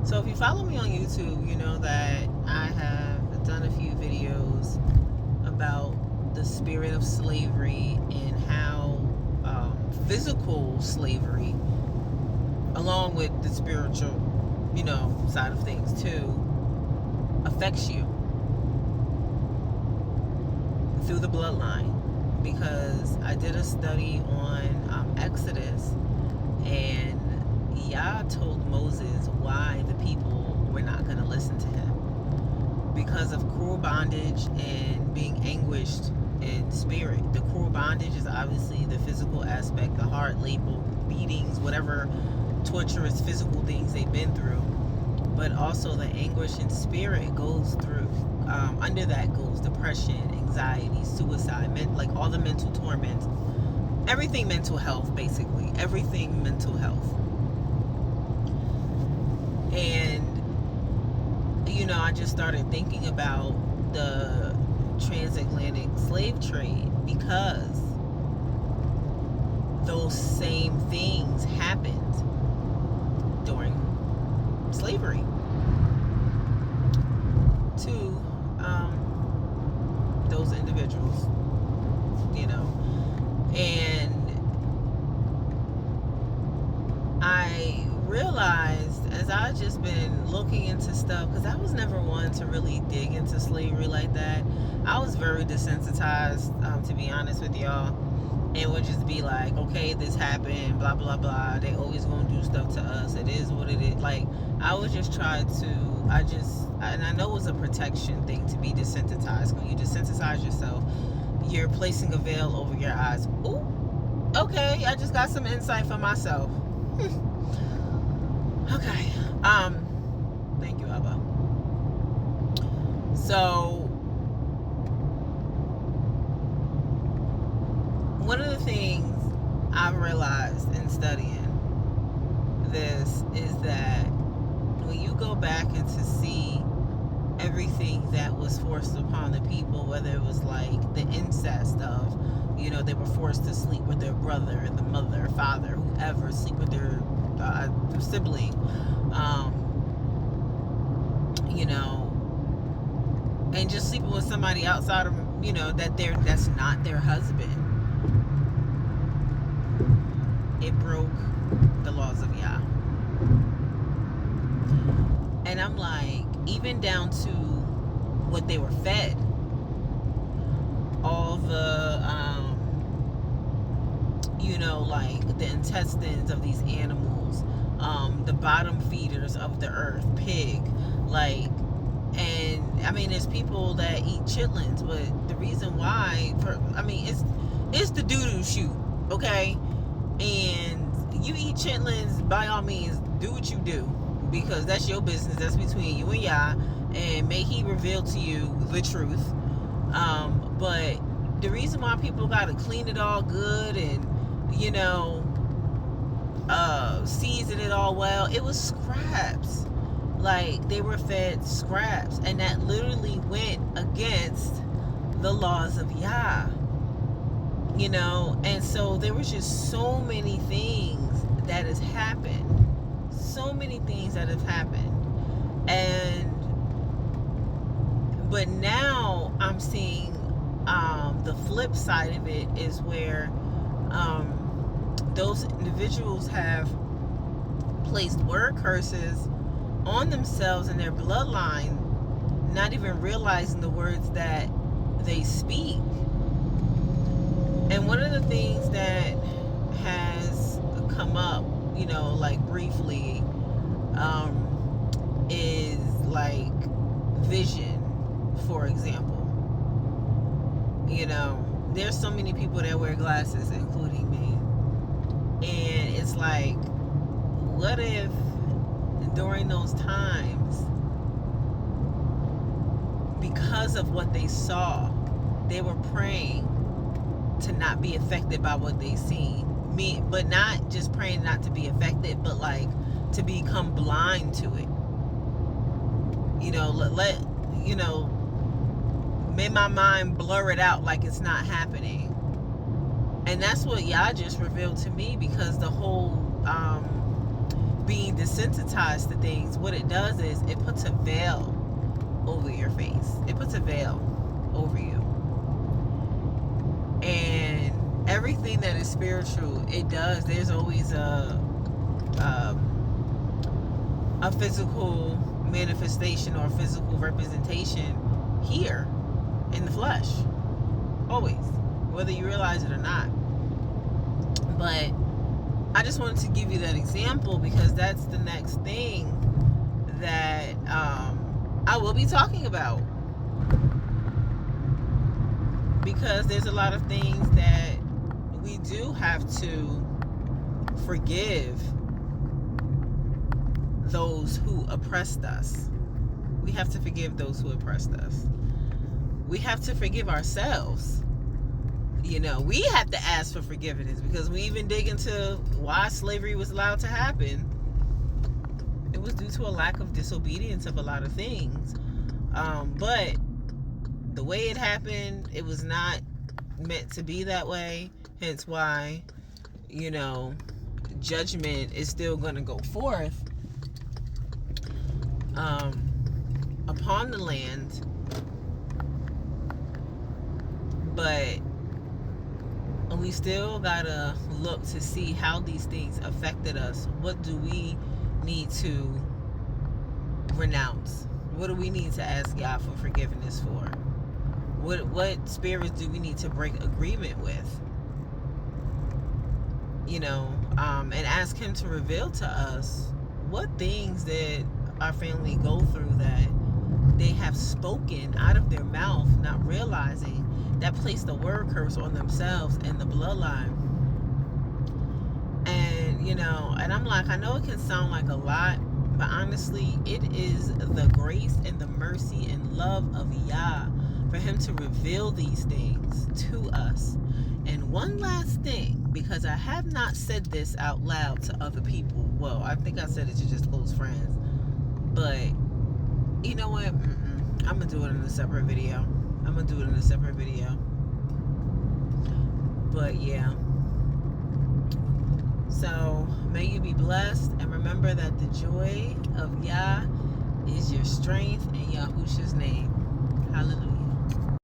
So if you follow me on YouTube, you know that I have done a few videos about the spirit of slavery and how physical slavery, along with the spiritual, side of things too, affects you through the bloodline. Because I did a study on Exodus, and Yah told Moses why the people were not going to listen to him. Because of cruel bondage and being anguished in spirit. The cruel bondage is obviously the physical aspect, the hard labor, beatings, whatever torturous physical things they've been through. But also the anguish in spirit goes through. Under that goes depression, anxiety, suicide, like all the mental torments. Everything mental health, basically. Everything mental health. And I just started thinking about the transatlantic slave trade, because those same things happened during slavery to those individuals, and I realized, as I just been looking into stuff, because I was never one to really dig into slavery like that. I was very desensitized, to be honest with y'all, and would just be like, okay, this happened, blah blah blah, they always gonna do stuff to us, it is what it is. Like, I would just try to, and I know it was a protection thing to be desensitized. When you desensitize yourself, you're placing a veil over your eyes. Ooh, okay, I just got some insight for myself. Okay. Thank you, Abba. So, one of the things I've realized in studying this is that when you go back and to see everything that was forced upon the people, whether it was like the incest of, they were forced to sleep with their brother and the mother, father, whoever, sleep with their sibling, and just sleeping with somebody outside of, that's not their husband. It broke the laws of Yah. And I'm like, even down to what they were fed, all the like the intestines of these animals, the bottom feeders of the earth, pig, like, and I mean, there's people that eat chitlins, but the reason why, it's the doo-doo shoot, okay? And you eat chitlins, by all means, do what you do, because that's your business. That's between you and Yah, and may He reveal to you the truth. But the reason why people gotta clean it all good and season it all well, it was scraps. Like, they were fed scraps, and that literally went against the laws of Yah. And so there was just so many things that has happened. So many things that have happened. But now I'm seeing the flip side of it is where those individuals have placed word curses on themselves and their bloodline, not even realizing the words that they speak. And one of the things that has come up, like briefly, is like vision, for example. There's so many people that wear glasses, including me. And it's like, what if during those times, because of what they saw, they were praying to not be affected by what they seen? But not just praying not to be affected, but like to become blind to it. May my mind blur it out like it's not happening. And that's what Yah just revealed to me, because the whole being desensitized to things, what it does is it puts a veil over your face. It puts a veil over you. And everything that is spiritual, it does. There's always a physical manifestation or physical representation here in the flesh. Always. Whether you realize it or not. But I just wanted to give you that example because that's the next thing that I will be talking about. Because there's a lot of things that we do have to forgive those who oppressed us. We have to forgive those who oppressed us. We have to forgive ourselves. You know, we have to ask for forgiveness because we even dig into why slavery was allowed to happen. It was due to a lack of disobedience of a lot of things. But the way it happened, it was not meant to be that way. Hence why, you know, judgment is still going to go forth upon the land. But we still gotta look to see how these things affected us. What do we need to renounce? What do we need to ask God for forgiveness for? What spirits do we need to break agreement with? You know, and ask Him to reveal to us what things that our family go through that they have spoken out of their mouth, not realizing that placed the word curse on themselves and the bloodline. And, you know, and I'm like, I know it can sound like a lot, but honestly, it is the grace and the mercy and love of Yah for Him to reveal these things to us. And one last thing, because I have not said this out loud to other people. Well, I think I said it to just close friends. But, you know what? I'm going to do it in a separate video. But yeah. So may you be blessed, and remember that the joy of Yah is your strength in Yahushua's name. Hallelujah.